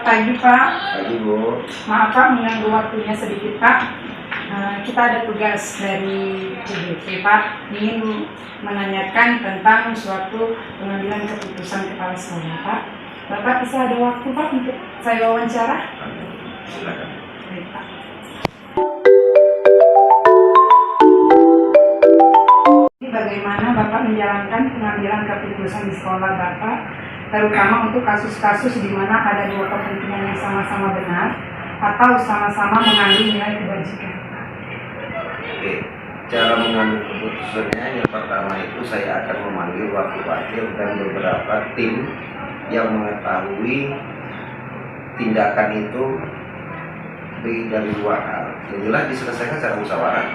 pagi Pak. Pagi Bu. Maaf Pak mengganggu waktunya sedikit Pak. Kita ada tugas dari CBP Pak, ingin menanyakan tentang suatu pengambilan keputusan kepala sekolah Pak. Bapak bisa ada waktu Pak untuk saya wawancara? Silakan. Baik Pak. Bagaimana Bapak menjalankan pengambilan keputusan di sekolah Bapak, terutama untuk kasus-kasus di mana ada dua kepentingan yang sama-sama benar atau sama-sama mengandung nilai kebajikan? Oke, cara mengambil keputusannya yang pertama itu saya akan memanggil wakil-wakil dan beberapa tim yang mengetahui tindakan itu dari dua hal. Yang jelas diselesaikan secara musyawarah.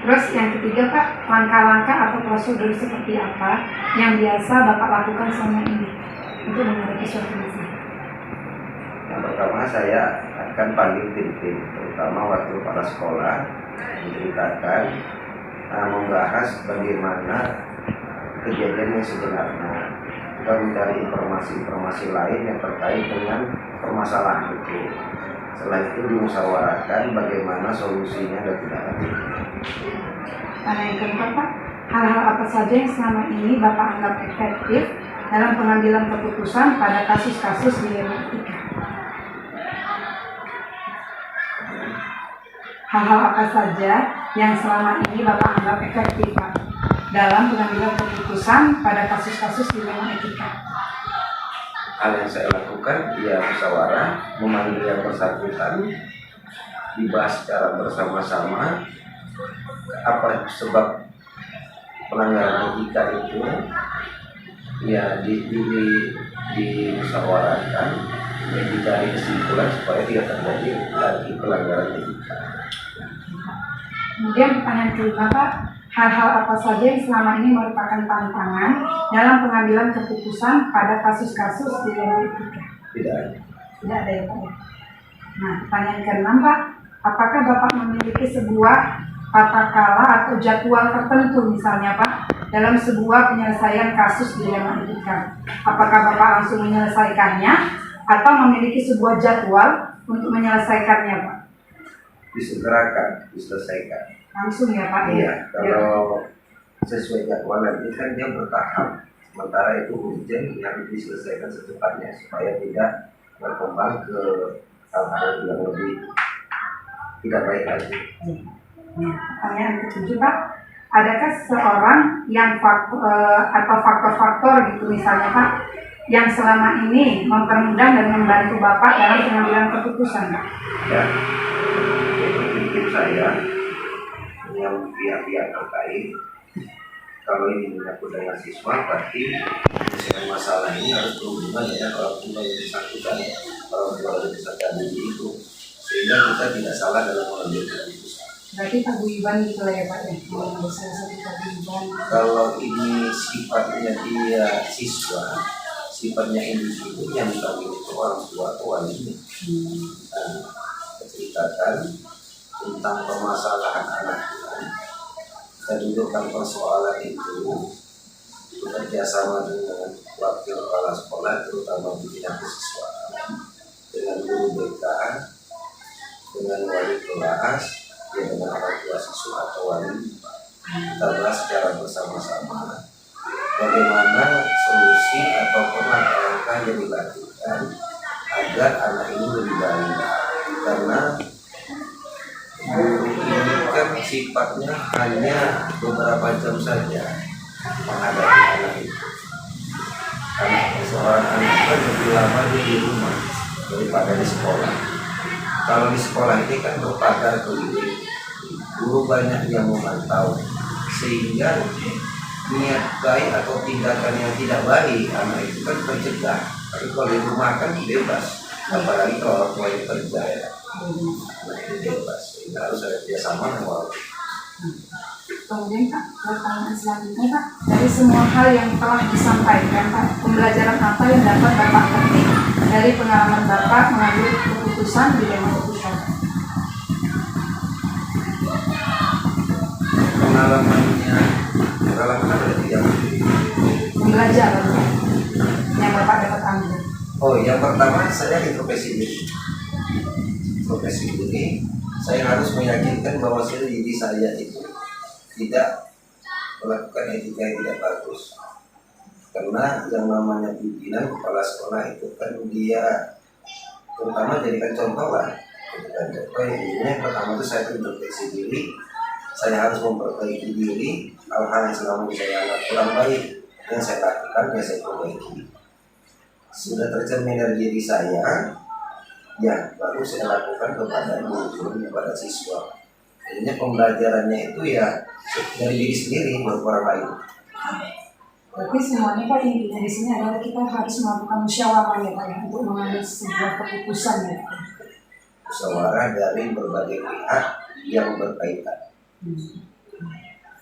Terus yang ketiga Pak, langkah-langkah atau prosedur seperti apa yang biasa Bapak lakukan selama ini untuk menghadapi suatu masalah? Yang pertama saya akan panggil tim-tim, terutama wakil kepala sekolah, menceritakan, membahas bagaimana kejadian yang sebenarnya. Kita mencari informasi-informasi lain yang terkait dengan permasalahan itu. Setelah itu dimusyawarahkan bagaimana solusinya dan tindakannya. Yang keempat Pak, hal-hal apa saja yang selama ini Bapak anggap efektif dalam pengambilan keputusan pada kasus-kasus dilema etika? Hal-hal apa saja yang selama ini Bapak anggap efektif Pak dalam pengambilan keputusan pada kasus-kasus dilema etika? Hal yang saya lakukan ya musyawarah, memanggil yang bersangkutan, dibahas secara bersama-sama apa sebab pelanggaran etika itu, ya dimusyawarahkan, dicari kesimpulan supaya tidak terjadi lagi pelanggaran etika. Kemudian pertanyaan kelima Pak, hal-hal apa saja yang selama ini merupakan tantangan dalam pengambilan keputusan pada kasus-kasus dilema etika? Tidak ada. Tidak ada ya Pak ya. Nah, pertanyaan keenam Pak, apakah Bapak memiliki sebuah tata kala atau jadwal tertentu misalnya Pak dalam sebuah penyelesaian kasus dilema etika? Apakah Bapak langsung menyelesaikannya atau memiliki sebuah jadwal untuk menyelesaikannya Pak? Disegerakan, diselesaikan. Langsung ya Pak? Iya, kalau sesuai jadwal nanti kan dia bertahap. Sementara itu urgent yang diselesaikan secepatnya supaya tidak berkembang ke hal-hal yang lebih tidak baik lagi. Pertanyaan ketujuh Pak, adakah seseorang yang atau faktor-faktor gitu misalnya Pak yang selama ini mempermudah dan membantu Bapak dalam pengambilan keputusan Pak? Ya, itu saya yang pihak-pihak terkait. Kalau ini menyangkut dengan siswa, berarti menyelesaikan masalah ini harus berhubungan dengan orang tua yang bersangkutan, orang tua yang bersangkutan itu, sehingga kita tidak salah dalam mengambil keputusan. Berarti paguyuban gitu lah ya Pak ya? Kalau salah satu paguyuban. Kalau ini sifatnya dia siswa, sifatnya individu, yang dipanggil itu orang tua atau walinya. Menceritakan tentang permasalahan anak kita dudukkan persoalan itu, bekerja sama dengan wakil kepala sekolah, terutama di bidang kesiswaan, dengan guru BK, dengan wali kelas, ya dengan orang tua siswa atau wali. Kita bahas secara bersama-sama bagaimana solusi ataupun langkah-langkah yang dilakukan agar anak ini lebih baik. Karena guru ini kan sifatnya hanya beberapa jam saja menghadapi anak itu. Karena seorang anak kan lebih lama di rumah daripada di sekolah. Kalau di sekolah ini kan berpagar keliling, guru banyak yang memantau, sehingga niat baik atau tindakan yang tidak baik anak itu kan tercegah. Tapi kalau di rumah kan bebas, apalagi kalau orang tua yang kerja ya. Anak itu bebas, sehingga harus ada kerjasama dengan orang tua. Kemudian Pak, pertanyaan selanjutnya Pak, dari semua hal yang telah disampaikan Pak, pembelajaran apa yang dapat Bapak petik dari pengalaman Bapak mengambil keputusan dilema etika? Pengalaman apa yang Pembelajaran Pak, yang Bapak dapat ambil. Oh yang pertama saya introspeksi diri. Introspeksi diri, saya harus meyakinkan bahwa diri saya itu tidak melakukan etika yang tidak bagus. Karena yang namanya pimpinan kepala sekolah itu kan dia terutama jadikan contoh lah. Jadikan contoh yang pertama itu saya introspeksi diri, saya harus memperbaiki diri, hal-hal yang selama ini saya anggap kurang baik yang saya lakukan, yang saya perbaiki. Sudah tercermin dari diri saya, ya baru saya lakukan kepada guru, kepada siswa. Jadinya pembelajarannya itu ya dari diri sendiri, bukan orang lain. Berarti semuanya Pak intinya di sini adalah kita harus melakukan musyawarah ya Pak ya, untuk mengambil sebuah keputusan ya. Musyawarah dari berbagai pihak yang berkaitan.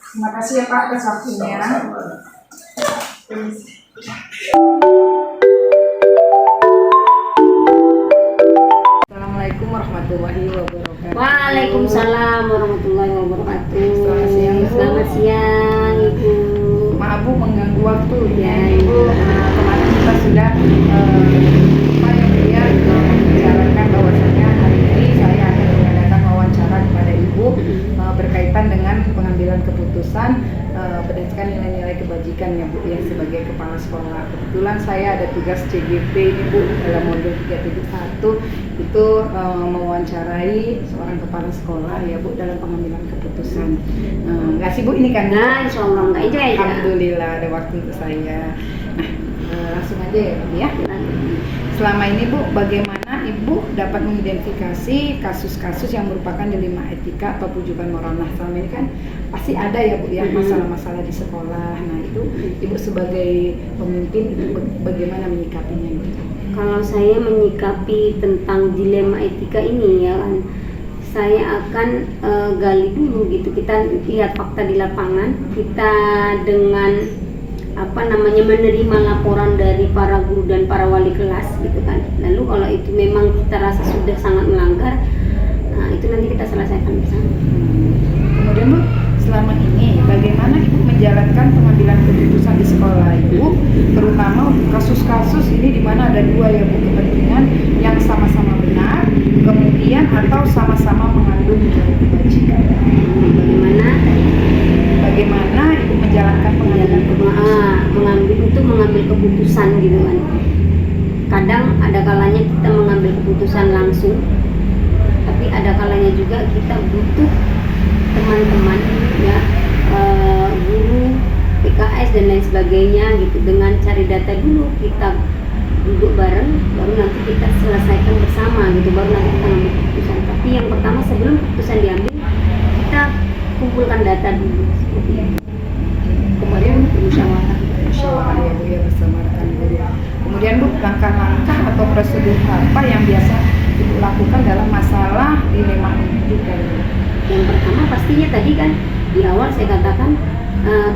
Terima kasih ya Pak atas waktunya. Sama-sama. Assalamualaikum warahmatullahi wabarakatuh. Waalaikumsalam warahmatullahi wabarakatuh. Selamat siang, Bu. Selamat siang, Ibu. Maaf Bu mengganggu waktu Ya, Ibu. Kemarin kita sudah membicarakan bahwasanya hari ini saya akan mengadakan wawancara kepada Ibu berkaitan dengan pengambilan keputusan berdasarkan nilai-nilai kebajikan ya Bu ya sebagai kepala sekolah. Kebetulan saya ada tugas CGP ini Bu dalam modul 3.1 itu mewawancarai seorang kepala sekolah ya Bu dalam pengambilan keputusan. Nggak sih Bu ini kan? Nah, insya Allah nggak aja ya. Alhamdulillah ada waktu untuk saya. Nah, langsung aja ya Bu ya. Selama ini Bu, bagaimana Ibu dapat mengidentifikasi kasus-kasus yang merupakan dilema etika atau pujukan moral? Nah, selama ini kan pasti ada ya Bu ya masalah-masalah di sekolah. Nah, itu Ibu sebagai pemimpin itu bagaimana menyikapinya gitu? Kalau saya menyikapi tentang dilema etika ini ya kan, saya akan gali dulu gitu. Kita lihat fakta di lapangan. Kita dengan menerima laporan dari para guru dan para wali kelas gitu kan. Lalu kalau itu memang kita rasa sudah sangat melanggar, nah itu nanti kita selesaikan bersama. Kemudian Bu, selama ini bagaimana Ibu menjalankan pengambilan keputusan di sekolah Ibu, terutama untuk kasus-kasus ini di mana ada dua ya Bu kepentingan yang sama-sama benar, kemudian atau sama-sama mengandung nilai kebajikan. Bagaimana Ibu menjalankan pengambilan keputusan? mengambil keputusan gitu kan. Kadang ada kalanya kita mengambil keputusan langsung, tapi ada kalanya juga kita butuh teman-teman ya, guru, PKS dan lain sebagainya gitu. Dengan cari data dulu, kita duduk bareng, baru nanti kita selesaikan bersama gitu, baru nanti kita ambil keputusan. Tapi yang pertama sebelum keputusan diambil, kita kumpulkan data dulu seperti itu. Kemudian musyawarah ya Bu ya bersama rekan guru. Kemudian Bu, langkah-langkah atau prosedur apa yang biasa Ibu lakukan dalam masalah dilema etika ini? Yang pertama pastinya tadi kan di awal saya katakan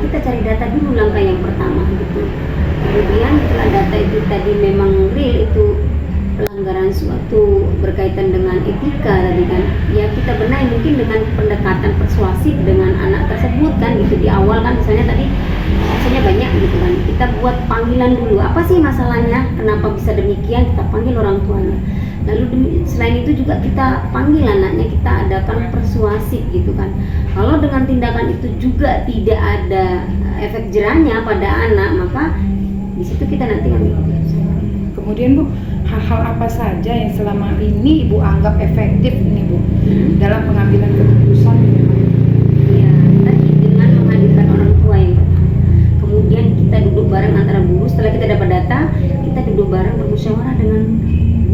kita cari data dulu, langkah yang pertama gitu. Kemudian setelah data itu tadi memang real itu pelanggaran suatu berkaitan dengan etika tadi kan, ya kita benahi mungkin dengan pendekatan persuasif dengan anak tersebut kan gitu. Di awal kan misalnya tadi misalnya banyak gitu kan, kita buat panggilan dulu, apa sih masalahnya, kenapa bisa demikian, kita panggil orang tuanya. Lalu selain itu juga kita panggil anaknya, kita adakan persuasif gitu kan. Kalau dengan tindakan itu juga tidak ada efek jerahnya pada anak, maka di situ kita nanti ambil keputusan. Kemudian Bu, hal-hal apa saja yang selama ini Ibu anggap efektif ini Bu dalam pengambilan keputusan? Ya, tadi dengan menghadirkan orang tua yang pertama. Kemudian kita duduk bareng antara guru, setelah kita dapat data, kita duduk bareng bermusyawarah dengan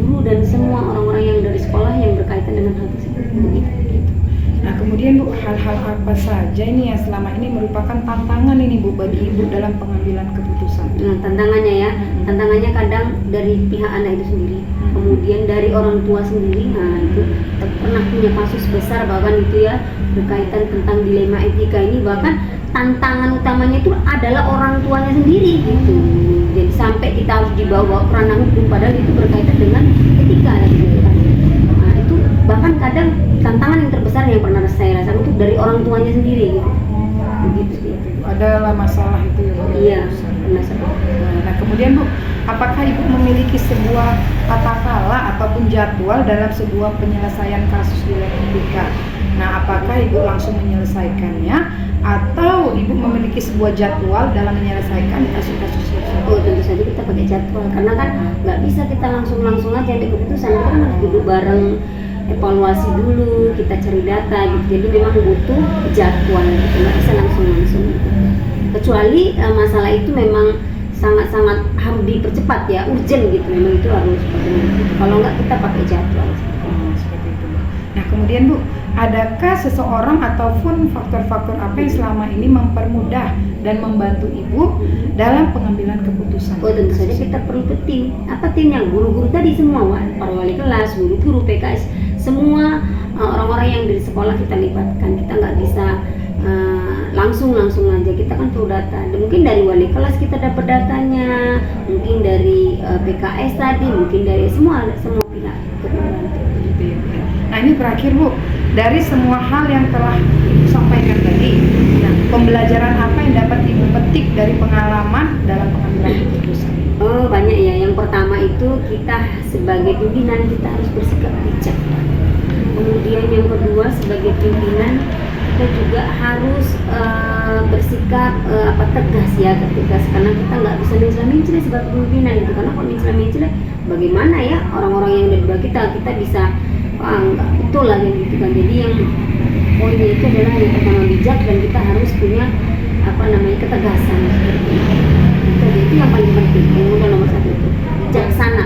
guru dan semua orang-orang yang dari sekolah yang berkaitan dengan hal tersebut. Nah, kemudian Bu, hal-hal apa saja ini yang selama ini merupakan tantangan ini Bu bagi Ibu dalam pengambilan keputusan? Nah, tantangannya ya, tantangannya kadang dari pihak anak itu sendiri, kemudian dari orang tua sendiri. Nah, itu pernah punya kasus besar bahkan itu ya berkaitan tentang dilema etika ini, bahkan tantangan utamanya itu adalah orang tuanya sendiri gitu. Jadi sampai kita harus dibawa ke ranah hukum padahal itu berkaitan dengan etika gitu kan. Nah, itu bahkan kadang tantangan yang terbesar yang pernah saya rasakan itu dari orang tuanya sendiri gitu. Begitu ya. Adalah masalah itu ya Bu? Iya, masalah. Nah, kemudian Bu, apakah Ibu memiliki sebuah tata kala ataupun jadwal dalam sebuah penyelesaian kasus di Etika? Nah, apakah Ibu langsung menyelesaikannya atau Ibu memiliki sebuah jadwal dalam menyelesaikan kasus-kasus tersebut? Oh, tentu saja kita pakai jadwal, karena kan nggak bisa kita langsung aja ambil keputusan. Kita kan harus duduk bareng, evaluasi dulu, kita cari data gitu. Jadi memang butuh jadwal gitu, nggak bisa langsung gitu. Kecuali masalah itu memang sangat-sangat harus dipercepat ya, urgent gitu, memang itu harus seperti itu. Kalau nggak kita pakai jadwal. Seperti itu, Bu. Nah, kemudian Bu, adakah seseorang ataupun faktor-faktor apa yang selama ini mempermudah dan membantu Ibu dalam pengambilan keputusan? Oh, tentu saja kita perlu ke tim. Apa timnya? Guru-guru tadi semua, para wali kelas, guru-guru PKS, semua orang-orang yang dari sekolah kita libatkan. Kita nggak bisa langsung aja, kita kan perlu data. Dan mungkin dari wali kelas kita dapat datanya, mungkin dari PKS tadi, mungkin dari semua pihak ikut membantu. Gitu ya. Nah, ini terakhir Bu, dari semua hal yang telah Ibu sampaikan tadi, nah, pembelajaran apa yang dapat Ibu petik dari pengalaman dalam pengambilan keputusan? Oh, banyak ya. Yang pertama itu kita sebagai pimpinan kita harus bersikap bijak. Kemudian yang kedua, sebagai pimpinan kita juga harus bersikap tegas ya, tegas, karena kita nggak bisa mencela-mencela sebagai pimpinan itu. Karena kalau mencela-mencela, bagaimana ya orang-orang yang ada di bawah kita bisa nggak betul lah yang gitu kan. Jadi yang poinnya itu adalah yang pertama bijak, dan kita harus punya ketegasan seperti itu. Itu yang paling penting, yang nomor satu itu bijaksana,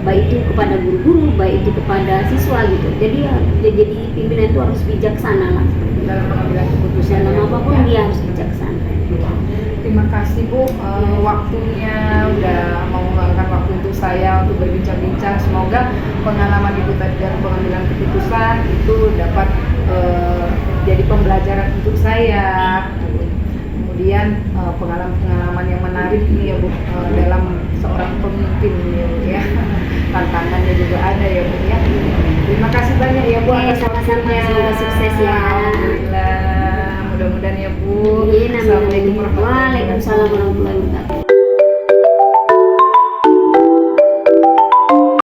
baik itu kepada guru-guru, baik itu kepada siswa gitu. Jadi ya, jadi pimpinan itu harus bijaksana lah Dalam pengambilan keputusan, dalam apapun dia harus bijaksana. Terima kasih Bu, waktunya udah mau meluangkan waktu untuk saya untuk berbincang-bincang. Semoga pengalaman Ibu tadi dalam pengambilan keputusan itu dapat jadi pembelajaran untuk saya. Kemudian pengalaman yang menarik nih ya Bu, dalam seorang pemimpin ya. Tantangannya juga ada ya Bu ya. Terima kasih banyak ya Bu. Sama-sama, semoga sukses ya. Alhamdulillah. Mudah-mudahan ya Bu. Assalamualaikum Assalamualaikum warahmatullahi wabarakatuh. warahmatullahi wabarakatuh.